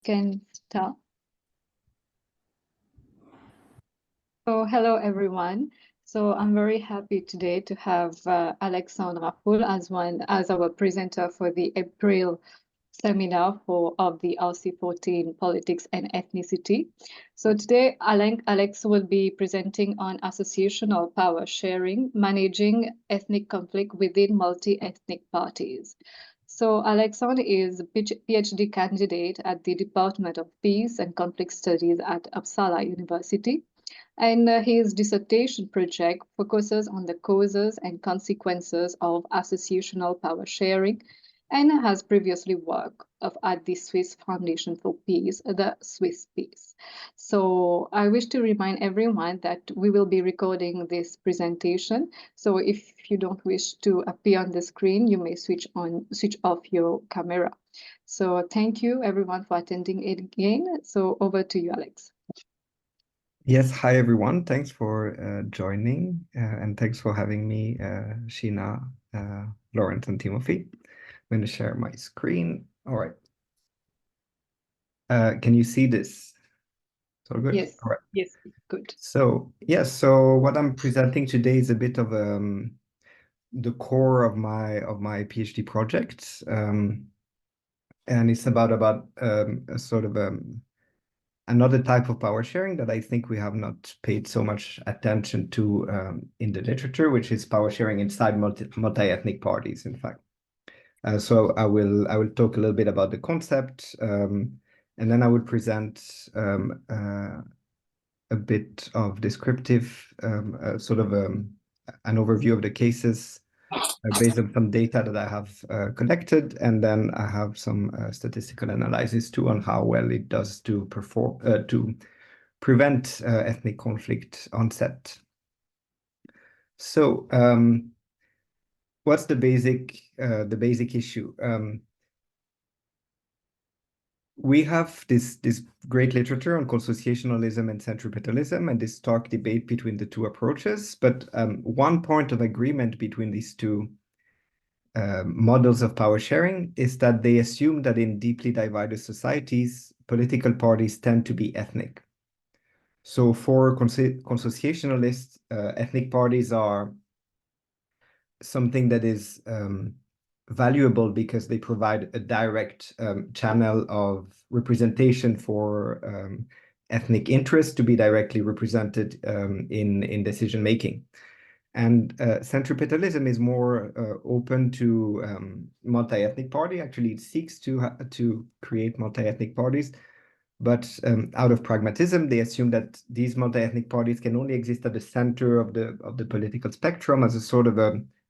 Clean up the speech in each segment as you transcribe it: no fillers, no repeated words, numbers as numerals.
can start. So hello everyone. So I'm very happy today to have Alexandre Raffoul as our presenter for the April seminar of the RC14 Politics and Ethnicity. So today Alex will be presenting on associational power sharing, managing ethnic conflict within multi-ethnic parties. So Alexandre is a PhD candidate at the Department of Peace and Conflict Studies at Uppsala University. And his dissertation project focuses on the causes and consequences of associational power sharing and has previously worked at the Swiss Foundation for Peace, the Swiss Peace. So I wish to remind everyone that we will be recording this presentation. So if you don't wish to appear on the screen, you may switch off your camera. So thank you everyone for attending it again. So over to you, Alex. Yes, hi everyone. Thanks for joining and thanks for having me, Sheena, Lawrence, and Timothy. I'm going to share my screen. All right. Can you see this? So good. Yes. All right. Yes. Good. So yes. So what I'm presenting today is a bit of the core of my PhD project, and it's about a sort of another type of power sharing that I think we have not paid so much attention to in the literature, which is power sharing inside multi-ethnic parties, in fact. So I will talk a little bit about the concept, and then I will present a bit of descriptive, sort of an overview of the cases based on some data that I have collected, and then I have some statistical analysis too on how well it does to prevent ethnic conflict onset. So, what's the basic issue? We have this great literature on consociationalism and centripetalism, and this stark debate between the two approaches. But one point of agreement between these two models of power sharing is that they assume that in deeply divided societies, political parties tend to be ethnic. So for consociationalists, ethnic parties are something that is valuable because they provide a direct channel of representation for ethnic interests to be directly represented in decision making. And centripetalism is more open to multi-ethnic party. Actually, it seeks to create multi-ethnic parties, but out of pragmatism, they assume that these multi-ethnic parties can only exist at the center of the political spectrum as a sort of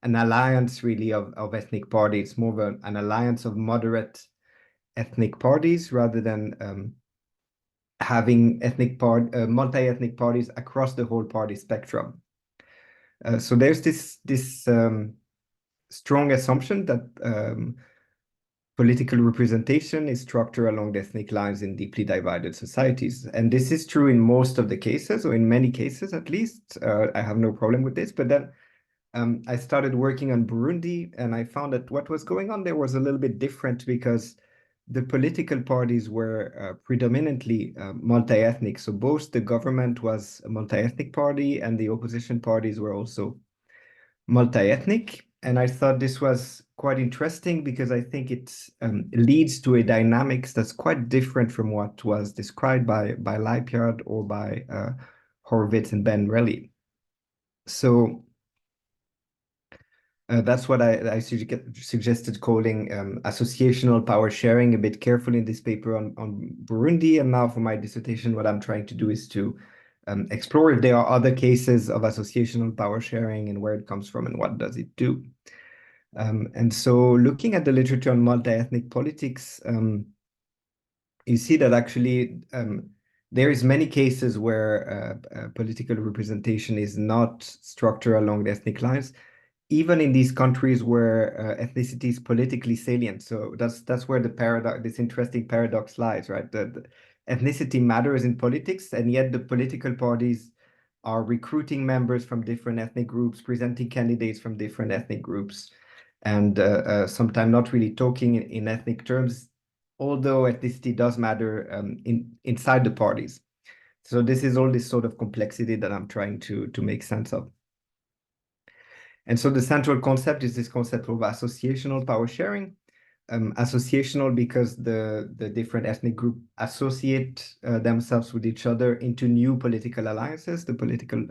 an alliance, really, of ethnic parties. It's more of an alliance of moderate ethnic parties rather than having multi-ethnic parties across the whole party spectrum. So there's this strong assumption that political representation is structured along ethnic lines in deeply divided societies. And this is true in most of the cases, or in many cases at least. I have no problem with this. But then I started working on Burundi, and I found that what was going on there was a little bit different because the political parties were predominantly multi-ethnic. So both the government was a multi-ethnic party and the opposition parties were also multi-ethnic. And I thought this was quite interesting because I think it leads to a dynamics that's quite different from what was described by Leipjard or by Horowitz and Ben Relly. So that's what I suggested calling associational power sharing a bit carefully in this paper on Burundi. And now for my dissertation, what I'm trying to do is to explore if there are other cases of associational power sharing and where it comes from and what does it do. And so looking at the literature on multi-ethnic politics, you see that actually there is many cases where political representation is not structured along the ethnic lines, even in these countries where ethnicity is politically salient. So that's where the paradox, this interesting paradox lies, right? The ethnicity matters in politics, and yet the political parties are recruiting members from different ethnic groups, presenting candidates from different ethnic groups, and sometimes not really talking in ethnic terms, although ethnicity does matter inside the parties. So this is all this sort of complexity that I'm trying to make sense of. And so the central concept is this concept of associational power sharing. Associational because the different ethnic groups associate themselves with each other into new political alliances, the political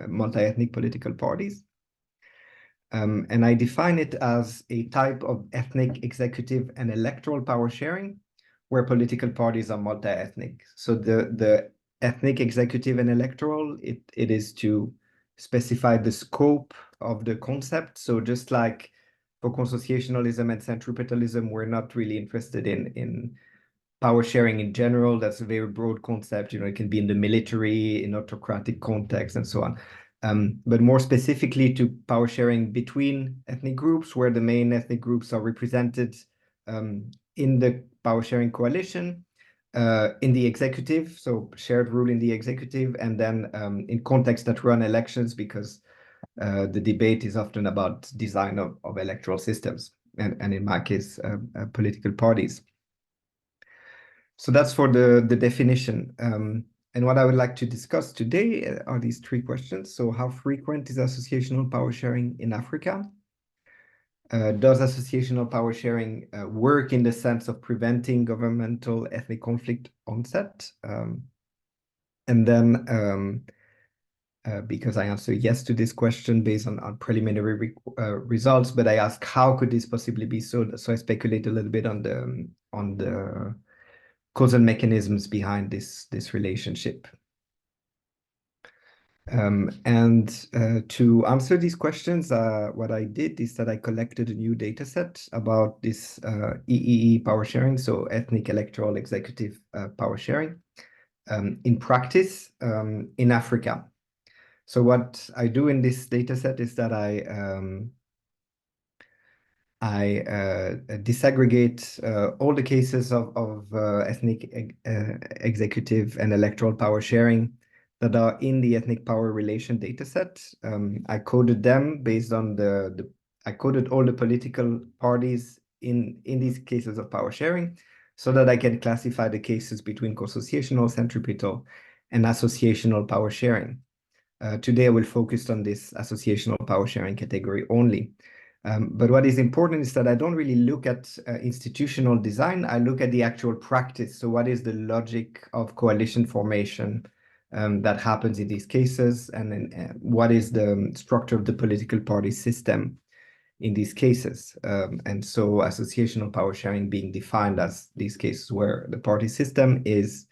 multi-ethnic political parties. And I define it as a type of ethnic, executive, and electoral power sharing where political parties are multi-ethnic. So the ethnic, executive, and electoral, it is to specify the scope of the concept. So just like for consociationalism and centripetalism, we're not really interested in power sharing in general. That's a very broad concept. You know, it can be in the military, in autocratic context, and so on. But more specifically to power sharing between ethnic groups, where the main ethnic groups are represented in the power sharing coalition, in the executive, so shared rule in the executive, and then in contexts that run elections, because the debate is often about design of electoral systems, and in my case, political parties. So that's for the definition. And what I would like to discuss today are these three questions. So how frequent is associational power sharing in Africa? Does associational power sharing work in the sense of preventing governmental ethnic conflict onset? And then because I answer yes to this question based on preliminary results, but I ask how could this possibly be so? So I speculate a little bit on the causal mechanisms behind this relationship. And to answer these questions, what I did is that I collected a new data set about this EEE power sharing, so ethnic, electoral, executive power sharing, in practice in Africa. So what I do in this data set is that I disaggregate all the cases of ethnic, executive, and electoral power sharing that are in the ethnic power relation dataset. I coded them based on I coded all the political parties in these cases of power sharing so that I can classify the cases between consociational, centripetal, and associational power sharing. Today I will focus on this associational power sharing category only. But what is important is that I don't really look at institutional design. I look at the actual practice. So what is the logic of coalition formation that happens in these cases? And then what is the structure of the political party system in these cases? And so associational power sharing being defined as these cases where the party system is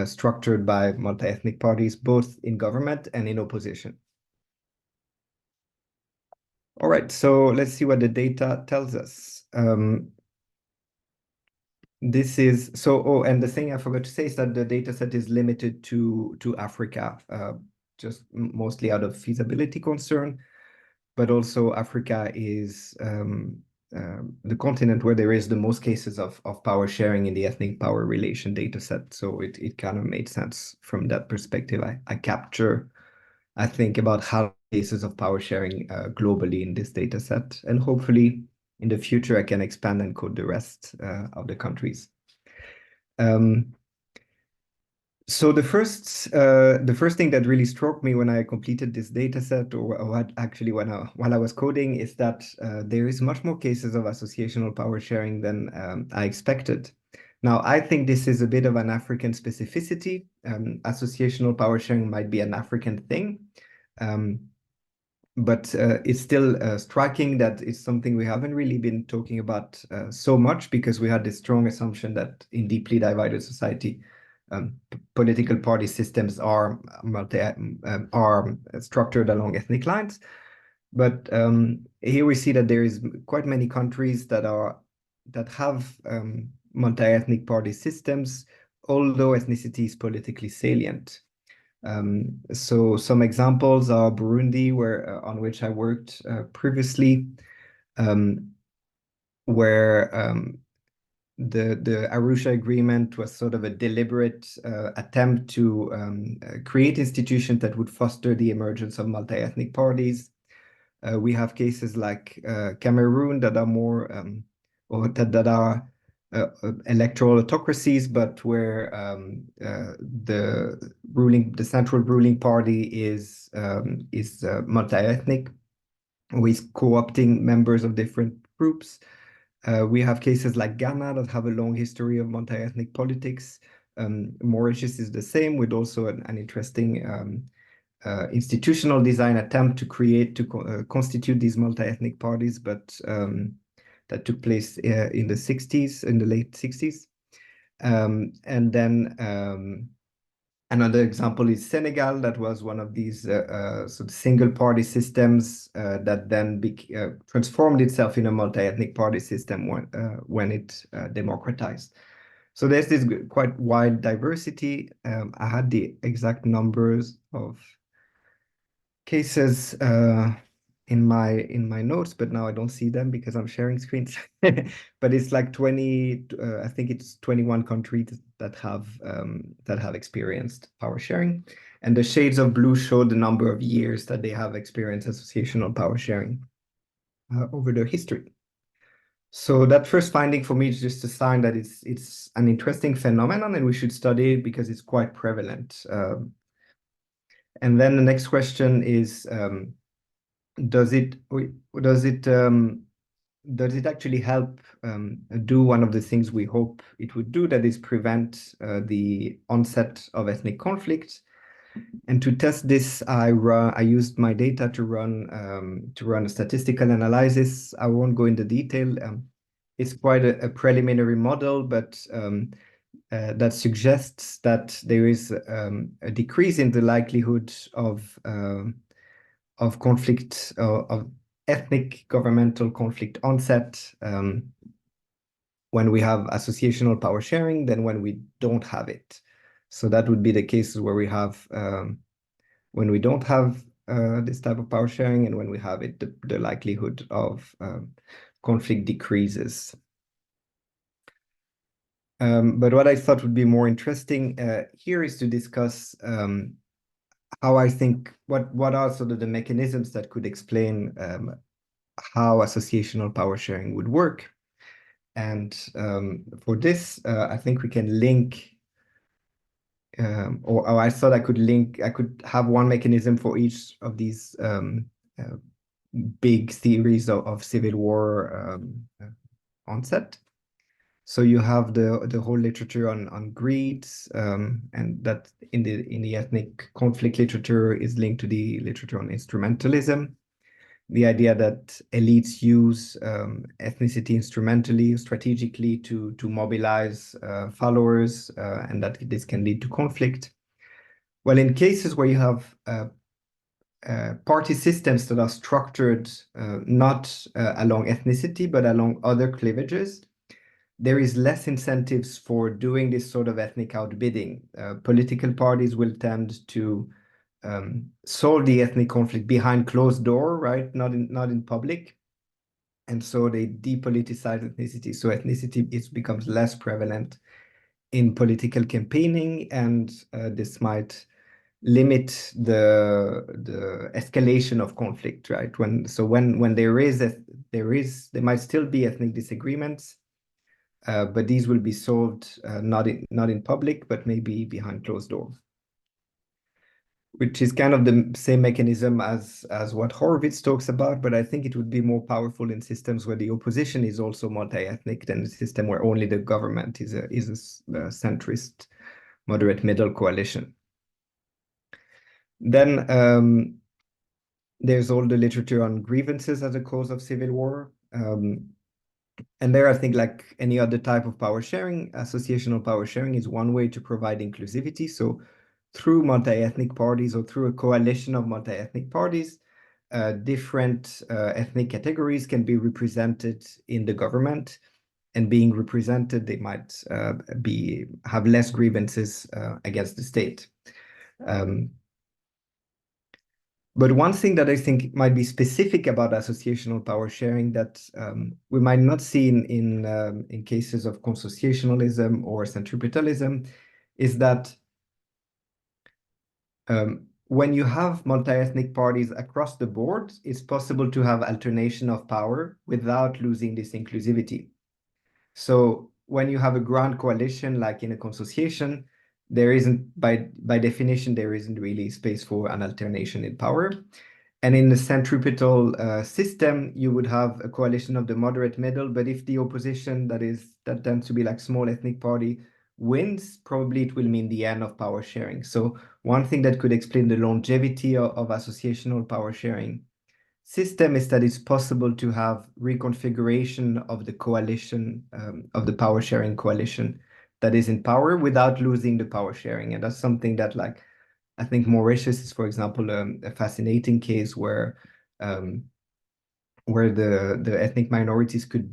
structured by multi-ethnic parties, both in government and in opposition. All right, so let's see what the data tells us. This is so, and the thing I forgot to say is that the data set is limited to Africa, just mostly out of feasibility concern, but also Africa is the continent where there is the most cases of power sharing in the ethnic power relation data set. So it kind of made sense from that perspective. I capture, I think, about how cases of power sharing globally in this data set, and hopefully in the future I can expand and code the rest of the countries. So the first thing that really struck me when I completed this data set, or what actually while I was coding, is that there is much more cases of associational power sharing than I expected. Now, I think this is a bit of an African specificity. Associational power sharing might be an African thing. But it's still striking that it's something we haven't really been talking about so much, because we had this strong assumption that in deeply divided society, political party systems are structured along ethnic lines. But here we see that there is quite many countries that have multi-ethnic party systems, although ethnicity is politically salient. So some examples are Burundi, on which I worked previously, where the Arusha Agreement was sort of a deliberate attempt to create institutions that would foster the emergence of multi-ethnic parties. We have cases like Cameroon that are more, or that are electoral autocracies, but where the central ruling party is multi-ethnic, with co-opting members of different groups. We have cases like Ghana that have a long history of multi-ethnic politics. Mauritius is the same, with also an interesting institutional design attempt to constitute these multi-ethnic parties, but that took place in the 60s, in the late 60s. And then another example is Senegal, that was one of these sort of single party systems that then transformed itself in a multi-ethnic party system when it democratized. So there's this quite wide diversity. I had the exact numbers of cases in my notes, but now I don't see them because I'm sharing screens. But it's like 20, I think it's 21 countries that have experienced power sharing, and the shades of blue show the number of years that they have experienced associational power sharing over their history. So that first finding for me is just a sign that it's an interesting phenomenon, and we should study it because it's quite prevalent. And then the next question is, does it actually help do one of the things we hope it would do, that is prevent the onset of ethnic conflict? And to test this, I used my data to run a statistical analysis. I won't go into detail. It's quite a preliminary model, but that suggests that there is a decrease in the likelihood of conflict, of ethnic governmental conflict onset when we have associational power sharing than when we don't have it. So that would be the cases where we have when we don't have this type of power sharing, and when we have it, the likelihood of conflict decreases. But what I thought would be more interesting here is to discuss how I think, what are sort of the mechanisms that could explain how associational power sharing would work. And for this, I think we can link, or I thought I could have one mechanism for each of these big theories of civil war onset. So you have the whole literature on greed, and that in the ethnic conflict literature is linked to the literature on instrumentalism. The idea that elites use ethnicity instrumentally, strategically to mobilize followers, and that this can lead to conflict. Well, in cases where you have party systems that are structured not along ethnicity, but along other cleavages, there is less incentives for doing this sort of ethnic outbidding. Political parties will tend to solve the ethnic conflict behind closed door, right? Not in public. And so they depoliticize ethnicity. So ethnicity becomes less prevalent in political campaigning, and this might limit the escalation of conflict, right? When there might still be ethnic disagreements, but these will be solved not in public, but maybe behind closed doors, which is kind of the same mechanism as what Horowitz talks about. But I think it would be more powerful in systems where the opposition is also multi-ethnic than a system where only the government is a centrist, moderate middle coalition. Then there's all the literature on grievances as a cause of civil war. And there, I think, like any other type of power sharing, associational power sharing is one way to provide inclusivity. So through multi-ethnic parties, or through a coalition of multi-ethnic parties, different ethnic categories can be represented in the government. And being represented, they might have less grievances against the state. But one thing that I think might be specific about associational power sharing that we might not see in cases of consociationalism or centripetalism is that when you have multi-ethnic parties across the board, it's possible to have alternation of power without losing this inclusivity. So when you have a grand coalition, like in a consociation, there isn't, by definition, there isn't really space for an alternation in power. And in the centripetal system, you would have a coalition of the moderate middle, but if the opposition that tends to be like small ethnic party wins, probably it will mean the end of power sharing. So one thing that could explain the longevity of associational power sharing system is that it's possible to have reconfiguration of the coalition, of the power sharing coalition that is in power without losing the power sharing. And that's something that, like, I think Mauritius is, for example, a fascinating case where the ethnic minorities could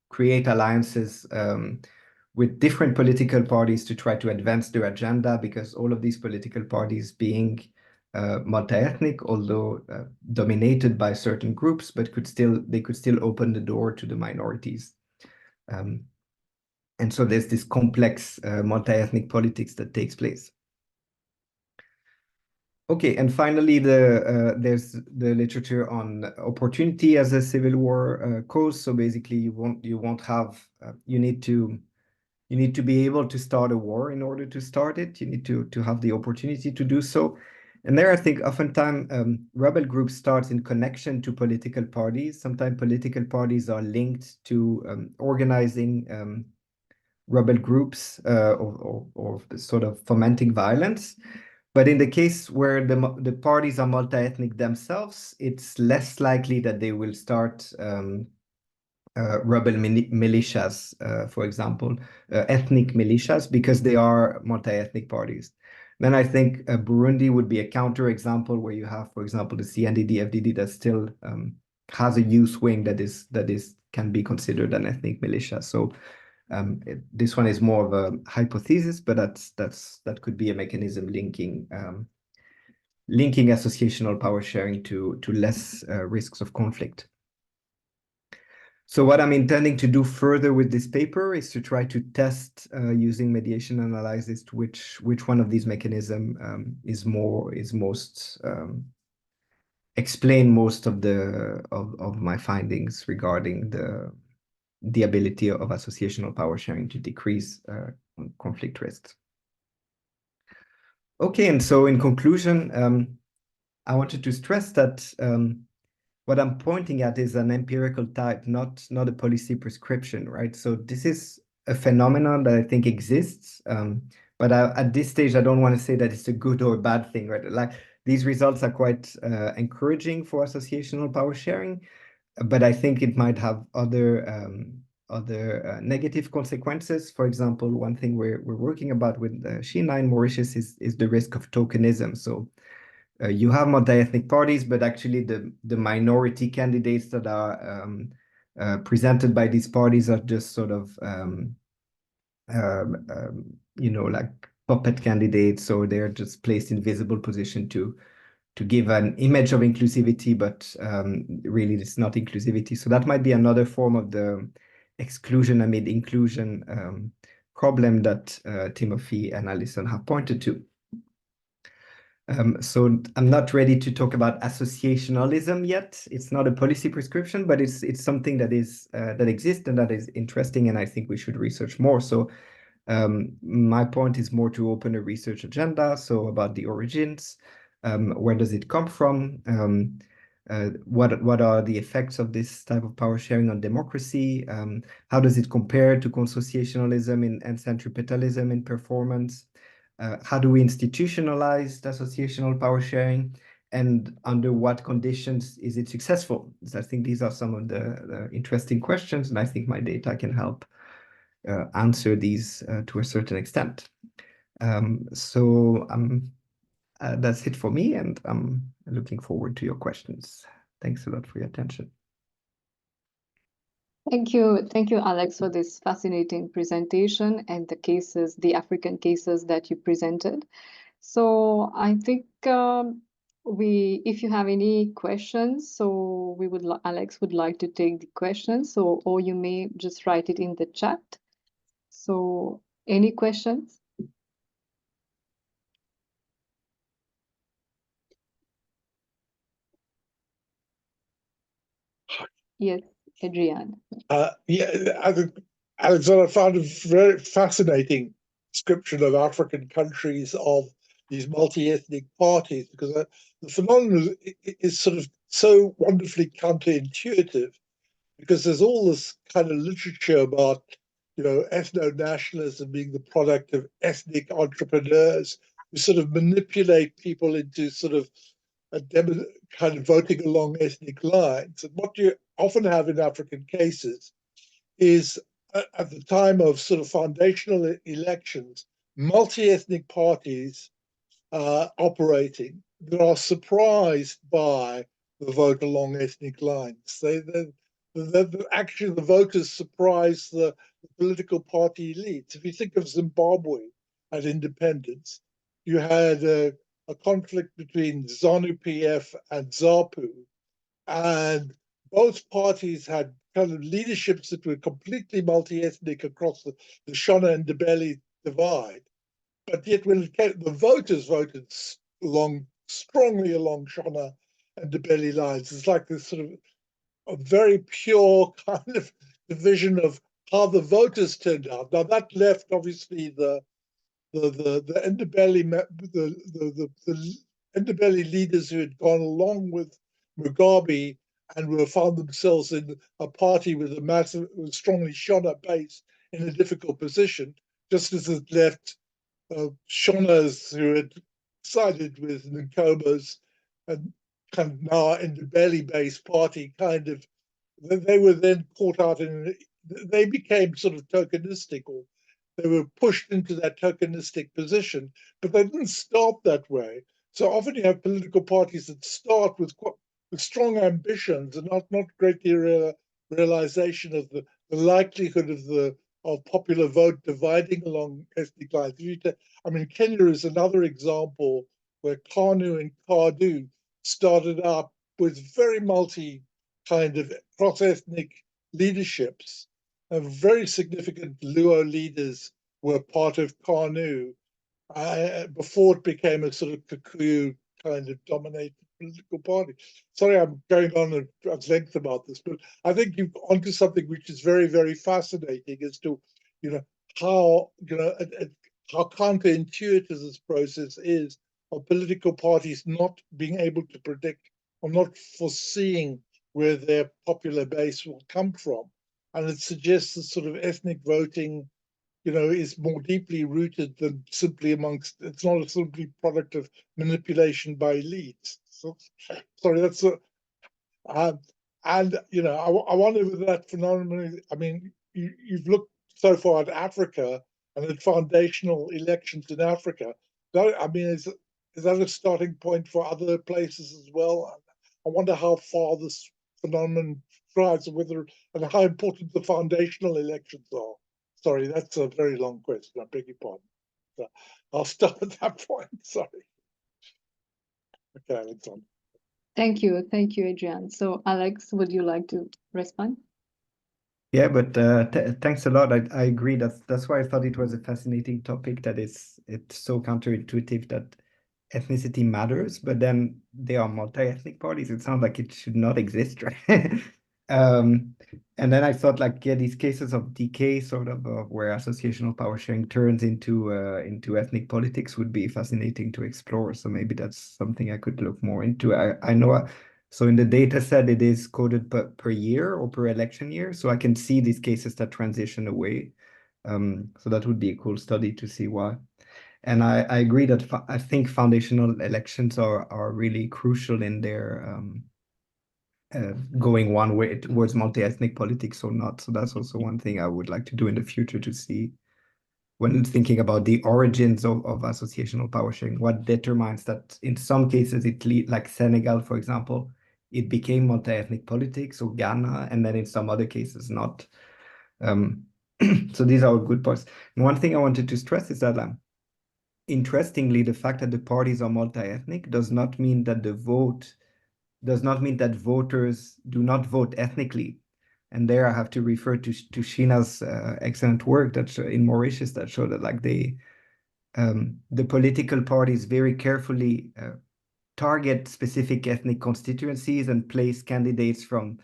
create alliances with different political parties to try to advance their agenda, because all of these political parties being multi-ethnic, although dominated by certain groups, but they could still open the door to the minorities. And so there's this complex multi-ethnic politics that takes place. Okay, and finally, there's the literature on opportunity as a civil war cause. So basically, you need to be able to start a war in order to start it. You need to have the opportunity to do so. And there, I think oftentimes rebel groups start in connection to political parties. Sometimes political parties are linked to organizing rebel groups or sort of fomenting violence. But in the case where the parties are multi-ethnic themselves, it's less likely that they will start rebel militias, for example, ethnic militias, because they are multi-ethnic parties. Then I think Burundi would be a counter-example where you have, for example, the CNDD-FDD that still has a youth wing that can be considered an ethnic militia. So this one is more of a hypothesis, but that could be a mechanism linking associational power sharing to less risks of conflict. So what I'm intending to do further with this paper is to try to test using mediation analysis which one of these mechanisms explain most of my findings regarding the ability of associational power sharing to decrease conflict risks. Okay, and so in conclusion, I wanted to stress that what I'm pointing at is an empirical type, not a policy prescription, right? So this is a phenomenon that I think exists, but at this stage, I don't want to say that it's a good or a bad thing, right? Like, these results are quite encouraging for associational power sharing, but I think it might have other negative consequences. For example, one thing we're working about with Sheena in Mauritius is the risk of tokenism. So you have multi-ethnic parties, but actually the minority candidates that are presented by these parties are just sort of like puppet candidates, so they're just placed in visible position to give an image of inclusivity, but really it's not inclusivity. So that might be another form of the exclusion amid inclusion problem that Timothy and Alison have pointed to. So I'm not ready to talk about associationalism yet. It's not a policy prescription, but it's something that exists and that is interesting, and I think we should research more. So my point is more to open a research agenda, so about the origins, where does it come from, what are the effects of this type of power sharing on democracy, how does it compare to consociationalism and centripetalism in performance, how do we institutionalize the associational power sharing, and under what conditions is it successful? So I think these are some of the interesting questions, and I think my data can help answer these to a certain extent. So that's it for me, and I'm looking forward to your questions. Thanks a lot for your attention. Thank you, Alex, for this fascinating presentation and the African cases that you presented. So I think if you have any questions, so Alex would like to take the questions, or you may just write it in the chat. So any questions? Yes, Adrian. Yeah, Alexander, I found a very fascinating description of African countries of these multi-ethnic parties, because the phenomenon is sort of so wonderfully counterintuitive, because there's all this kind of literature about, ethno-nationalism being the product of ethnic entrepreneurs who sort of manipulate people into sort of kind of voting along ethnic lines. And what you often have in African cases is at the time of sort of foundational elections, multi-ethnic parties operating that are surprised by the vote along ethnic lines. Actually, the voters surprise the political party elites. If you think of Zimbabwe at independence, you had a conflict between ZANU-PF and ZAPU, and both parties had kind of leaderships that were completely multi-ethnic across the Shona and Ndebele divide. But yet when it came, the voters voted strongly along Shona and Ndebele lines. It's like this sort of a very pure kind of division of how the voters turned out. Now that left obviously the Ndebele leaders who had gone along with Mugabe and were found themselves in a party with a massive, strongly Shona base in a difficult position, just as it left Shonas who had sided with Nkoma's and kind of now Ndebele-based party kind of, they were then caught out in, they became sort of tokenistic, or they were pushed into that tokenistic position, but they didn't start that way. So often you have political parties that start with strong ambitions and not great realization of the likelihood of popular vote dividing along ethnic lines. I mean, Kenya is another example where KANU and KADU started up with very multi kind of cross-ethnic leaderships. Very significant Luo leaders were part of KANU before it became a sort of Kikuyu kind of dominated political party. Sorry, I'm going on at length about this, but I think you're onto something which is very, very fascinating as to, how, how counterintuitive this process is of political parties not being able to predict or not foreseeing where their popular base will come from. And it suggests that sort of ethnic voting, is more deeply rooted than simply amongst, it's not a simply product of manipulation by elites. So, sorry, that's and I wonder with that phenomenon, I mean, you've looked so far at Africa and at foundational elections in Africa. I mean, is that a starting point for other places as well? I wonder how far this phenomenon drives, and how important the foundational elections are. Sorry, that's a very long question. I beg your pardon. So I'll stop at that point. Sorry. Okay, Alexandre. Thank you, Adrian. So, Alex, would you like to respond? Yeah, but thanks a lot. I agree. That's why I thought it was a fascinating topic. It's so counterintuitive that ethnicity matters, but then there are multi-ethnic parties. It sounds like it should not exist, right? And then I thought, like, yeah, these cases of decay, sort of where associational power sharing turns into ethnic politics, would be fascinating to explore. So maybe that's something I could look more into. I know. So in the data set, it is coded per year or per election year. So I can see these cases that transition away. So that would be a cool study to see why. And I agree that I think foundational elections are really crucial in their going one way towards multi-ethnic politics or not. So that's also one thing I would like to do in the future to see when thinking about the origins of associational power sharing, what determines that in some cases like Senegal, for example, it became multi-ethnic politics, or Ghana, and then in some other cases not. So these are good parts. And one thing I wanted to stress is that interestingly, the fact that the parties are multi-ethnic does not mean that voters do not vote ethnically. And there I have to refer to Sheena's excellent work in Mauritius that showed that like the political parties very carefully target specific ethnic constituencies and place candidates from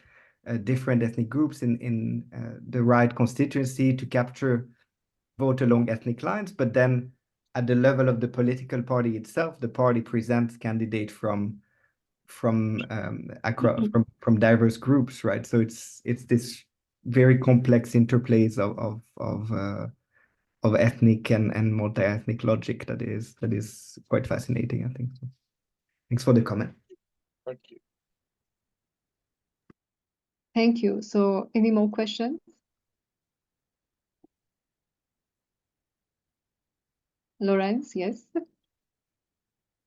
different ethnic groups in the right constituency to capture vote along ethnic lines, but then at the level of the political party itself, the party presents candidates from diverse groups, right? So it's this very complex interplays of ethnic and multi-ethnic logic that is quite fascinating, I think. So, thanks for the comment. Thank you. Thank you. So any more questions? Lawrence, yes.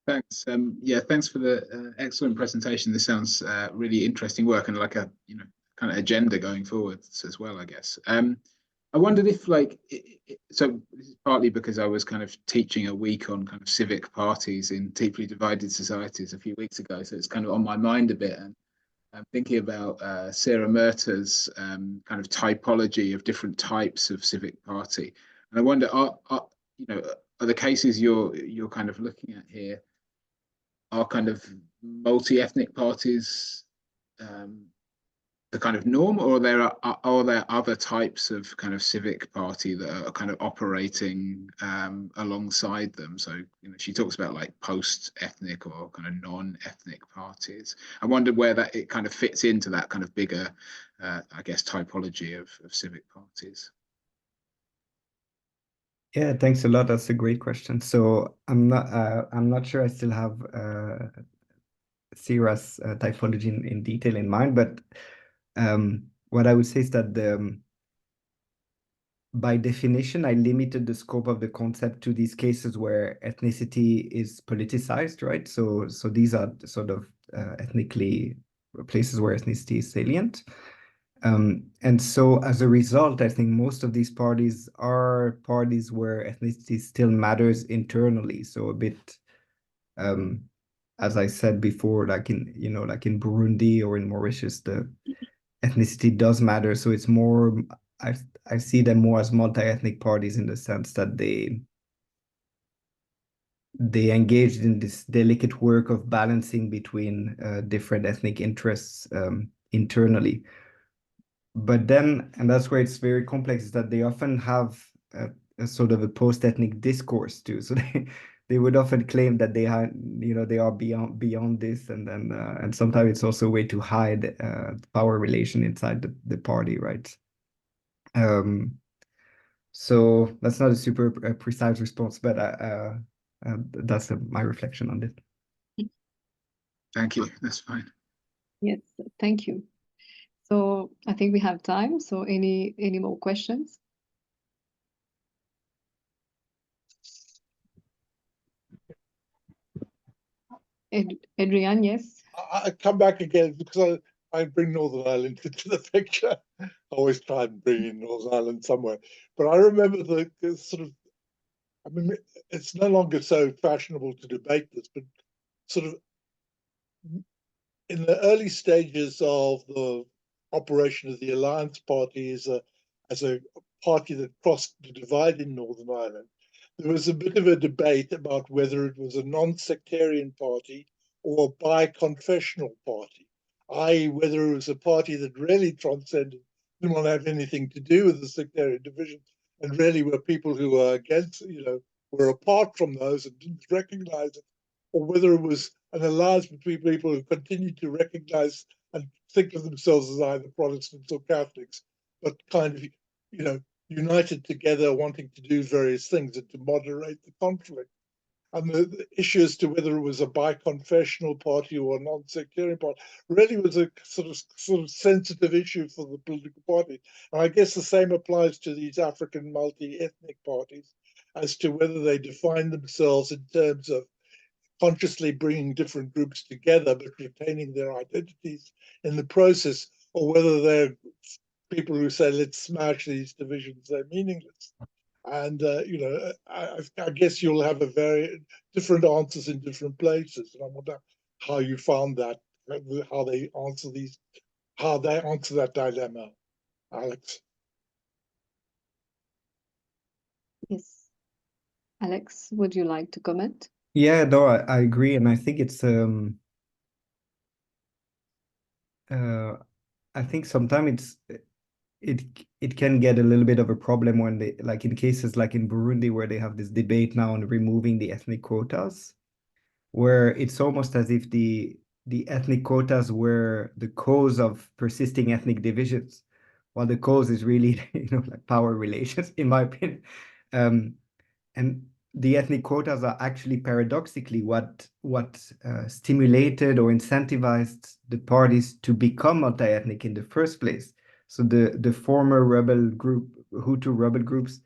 Thanks. Yeah, thanks for the excellent presentation. This sounds really interesting work and like a kind of agenda going forwards as well, I guess. I wondered if so this is partly because I was kind of teaching a week on kind of civic parties in deeply divided societies a few weeks ago, so it's kind of on my mind a bit. And I'm thinking about Sarah Murtaugh's kind of typology of different types of civic party, and I wonder, are the cases you're kind of looking at here are kind of multi-ethnic parties the kind of norm, or are there other types of kind of civic party that are kind of operating alongside them? So she talks about like post-ethnic or kind of non-ethnic parties. I wondered where that it kind of fits into that kind of bigger, I guess, typology of civic parties. Yeah, thanks a lot. That's a great question. So I'm not sure I still have Sarah's typology in detail in mind, but what I would say is that by definition, I limited the scope of the concept to these cases where ethnicity is politicized, right? So these are sort of ethnically places where ethnicity is salient. And so as a result, I think most of these parties are parties where ethnicity still matters internally. So a bit, as I said before, like in Burundi or in Mauritius, the ethnicity does matter. So it's more, I see them more as multi-ethnic parties in the sense that they engaged in this delicate work of balancing between different ethnic interests internally. But then, and that's where it's very complex, is that they often have a sort of a post-ethnic discourse too. So they would often claim that they are, they are beyond this, and then and sometimes it's also a way to hide power relation inside the party, right? So that's not a super precise response, but that's my reflection on it. Thank you. That's fine. Yes, thank you. So I think we have time. So any more questions? Adrian, yes. I come back again because I bring Northern Ireland into the picture. I always try and bring in Northern Ireland somewhere. But I remember the sort of, I mean, it's no longer so fashionable to debate this, but sort of in the early stages of the operation of the Alliance Party as a party that crossed the divide in Northern Ireland, there was a bit of a debate about whether it was a non-sectarian party or a bi-confessional party, i.e. whether it was a party that really transcended, didn't want to have anything to do with the sectarian division, and really were people who were against, were apart from those and didn't recognize it, or whether it was an alliance between people who continued to recognize and think of themselves as either Protestants or Catholics, but kind of, united together, wanting to do various things and to moderate the conflict. And the issue as to whether it was a bi-confessional party or a non-sectarian party really was a sort of sensitive issue for the political party. And I guess the same applies to these African multi-ethnic parties as to whether they define themselves in terms of consciously bringing different groups together but retaining their identities in the process, or whether they're people who say, let's smash these divisions, they're meaningless. And, I guess you'll have a very different answers in different places. And I wonder how you found that, how they answer that dilemma, Alex. Yes. Alex, would you like to comment? Yeah, no, I agree, and I think it's I think sometimes it can get a little bit of a problem when they, like in cases like in Burundi, where they have this debate now on removing the ethnic quotas, where it's almost as if the ethnic quotas were the cause of persisting ethnic divisions, while the cause is really, like power relations, in my opinion. And the ethnic quotas are actually paradoxically what stimulated or incentivized the parties to become multi-ethnic in the first place. So the former rebel group, Hutu rebel groups,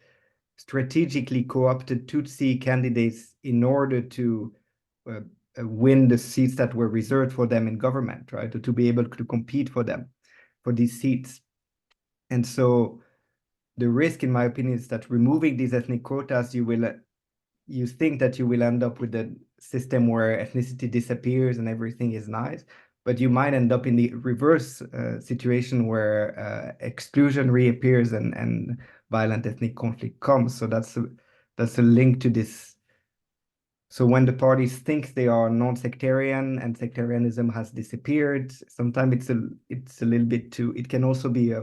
strategically co-opted Tutsi candidates in order to win the seats that were reserved for them in government, right? To be able to compete for them, for these seats. And so the risk, in my opinion, is that removing these ethnic quotas, you think that you will end up with a system where ethnicity disappears and everything is nice, but you might end up in the reverse situation where exclusion reappears and violent ethnic conflict comes. So that's a link to this. So when the parties think they are non-sectarian and sectarianism has disappeared, sometimes it's a little bit too. It can also be a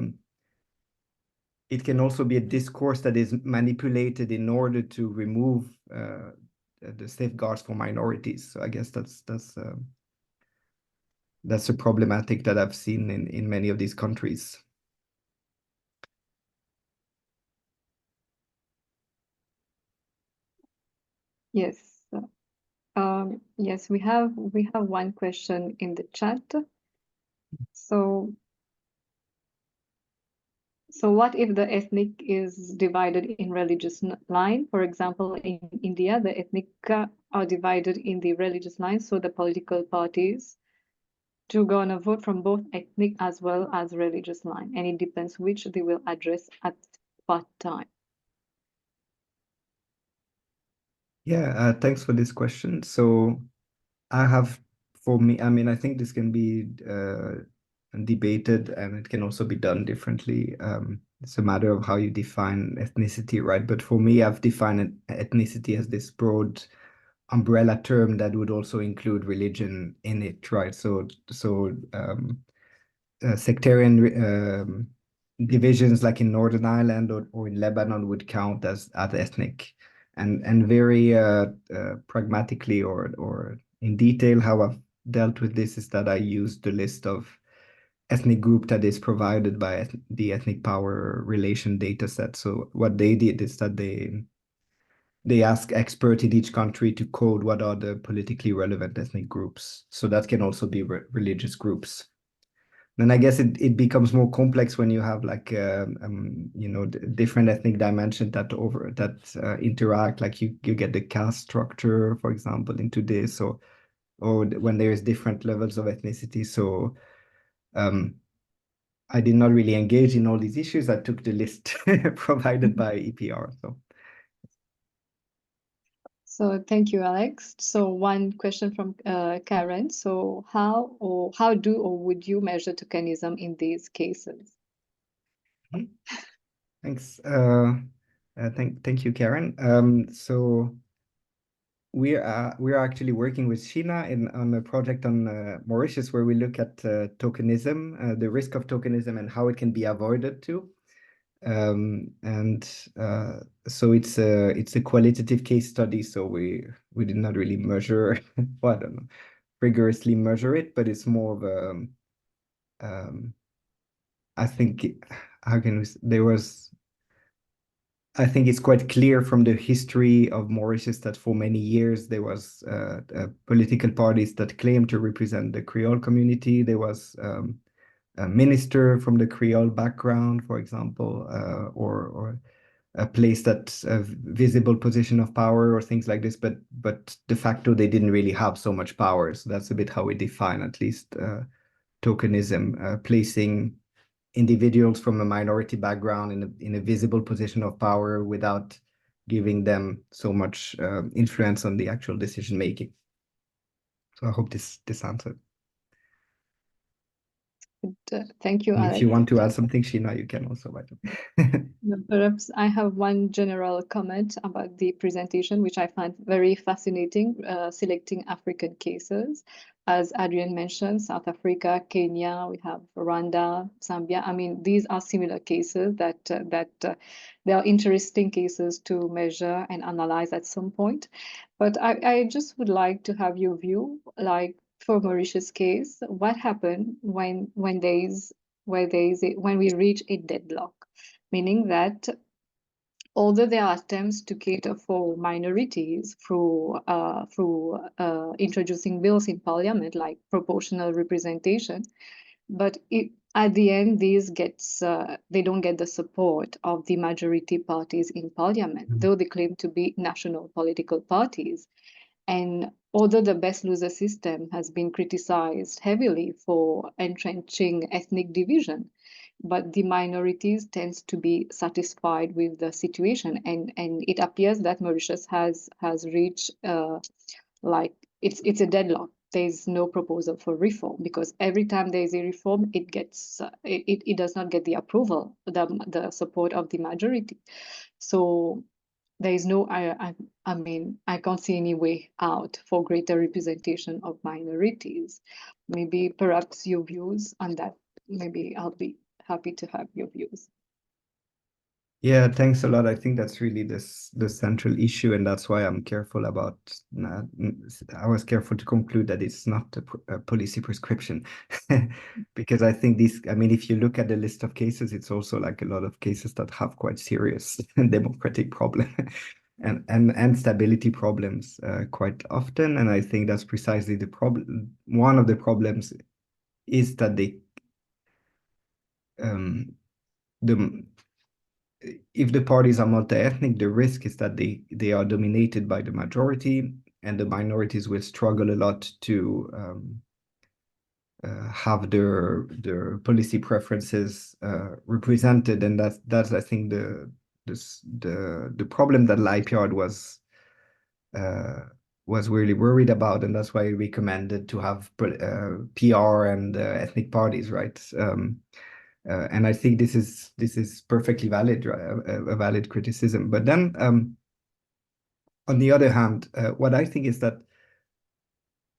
discourse that is manipulated in order to remove the safeguards for minorities. So I guess that's a problematic that I've seen in many of these countries. Yes. Yes, we have one question in the chat. So what if the ethnic is divided in religious line? For example, in India, the ethnic are divided in the religious line, so the political parties to go on a vote from both ethnic as well as religious line, and it depends which they will address at what time. Yeah, thanks for this question. So for me, I mean, I think this can be debated and it can also be done differently. It's a matter of how you define ethnicity, right? But for me, I've defined ethnicity as this broad umbrella term that would also include religion in it, right? So sectarian divisions like in Northern Ireland or in Lebanon would count as ethnic. And very pragmatically or in detail, how I've dealt with this is that I used the list of ethnic group that is provided by the ethnic power relation data set. So what they did is that they ask experts in each country to code what are the politically relevant ethnic groups. So that can also be religious groups. Then I guess it becomes more complex when you have like different ethnic dimensions that interact. Like you get the caste structure, for example, into this, or when there is different levels of ethnicity. So I did not really engage in all these issues. I took the list provided by EPR. So thank you, Alex. So one question from Karen. So how do or would you measure tokenism in these cases? Thanks. Thank you, Karen. So we are actually working with Sheena on a project on Mauritius where we look at tokenism, the risk of tokenism, and how it can be avoided too. So it's a qualitative case study. So we did not really measure, well, I don't know, rigorously measure it, but it's more of a I think I think it's quite clear from the history of Mauritius that for many years there was political parties that claimed to represent the Creole community. There was a minister from the Creole background, for example, or a place that's a visible position of power or things like this. But de facto, they didn't really have so much power. So that's a bit how we define at least tokenism, placing individuals from a minority background in a visible position of power without giving them so much influence on the actual decision making. So I hope this answered. Thank you, Alex. If you want to add something, Sheena, you can also write it. Perhaps I have one general comment about the presentation, which I find very fascinating, selecting African cases. as Adrian mentioned, South Africa, Kenya, we have Rwanda, Zambia. I mean, these are similar cases that they are interesting cases to measure and analyze at some point. But I just would like to have your view, like for Mauritius' case, what happened when we reach a deadlock, meaning that although there are attempts to cater for minorities through introducing bills in parliament like proportional representation, but at the end, they don't get the support of the majority parties in parliament, though they claim to be national political parties. And although the best loser system has been criticized heavily for entrenching ethnic division, but the minorities tends to be satisfied with the situation, and it appears that Mauritius has reached like it's a deadlock. There's no proposal for reform because every time there is a reform, it does not get the approval, the support of the majority. So there is no, I mean, I can't see any way out for greater representation of minorities. Maybe perhaps your views on that. Maybe I'll be happy to have your views. Yeah, thanks a lot. I think that's really the central issue, and that's why I'm careful about. I was careful to conclude that it's not a policy prescription, because I think this. I mean, if you look at the list of cases, it's also like a lot of cases that have quite serious democratic problem and stability problems quite often. And I think that's precisely the problem. One of the problems is that if the parties are multi-ethnic, the risk is that they are dominated by the majority, and the minorities will struggle a lot to have their policy preferences represented, and that's I think the problem that Leipjord was really worried about, and that's why he recommended to have PR and ethnic parties, right? And I think this is perfectly valid, a valid criticism. But then, on the other hand, what I think is that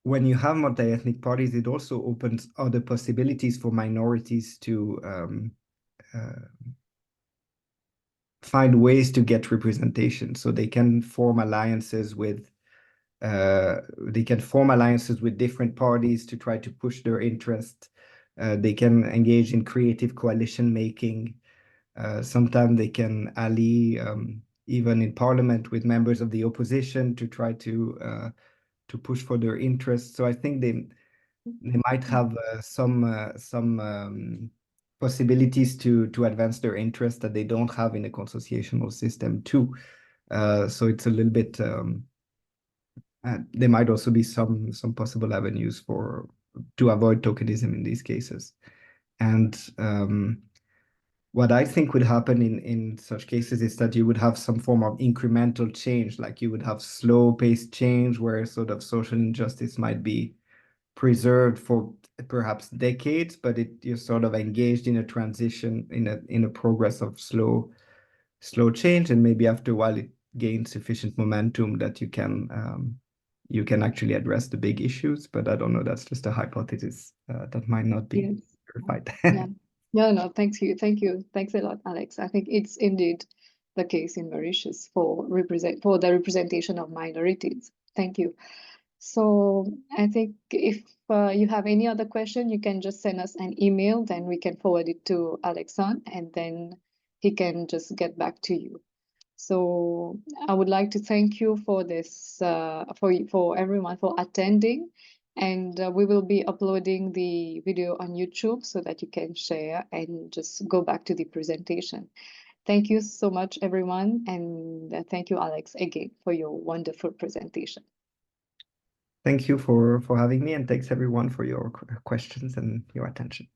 when you have multi-ethnic parties, it also opens other possibilities for minorities to find ways to get representation. So they can form alliances with different parties to try to push their interest. They can engage in creative coalition making. Sometimes they can ally even in parliament with members of the opposition to try to push for their interests. So I think they might have some possibilities to advance their interests that they don't have in a consociational system too. So it's a little bit. There might also be some possible avenues to avoid tokenism in these cases. And what I think would happen in such cases is that you would have some form of incremental change, like you would have slow-paced change where sort of social injustice might be preserved for perhaps decades, but you're sort of engaged in a transition, in a progress of slow change, and maybe after a while it gains sufficient momentum that you can actually address the big issues. But I don't know, that's just a hypothesis that might not be verified. Yeah. No, thank you. Thanks a lot, Alex. I think it's indeed the case in Mauritius for the representation of minorities. Thank you. So I think if you have any other question, you can just send us an email, then we can forward it to Alexandre, and then he can just get back to you. So I would like to thank you for this, for everyone for attending. And we will be uploading the video on YouTube so that you can share and just go back to the presentation. Thank you so much, everyone. And thank you, Alex, again, for your wonderful presentation. Thank you for having me, and thanks everyone for your questions and your attention.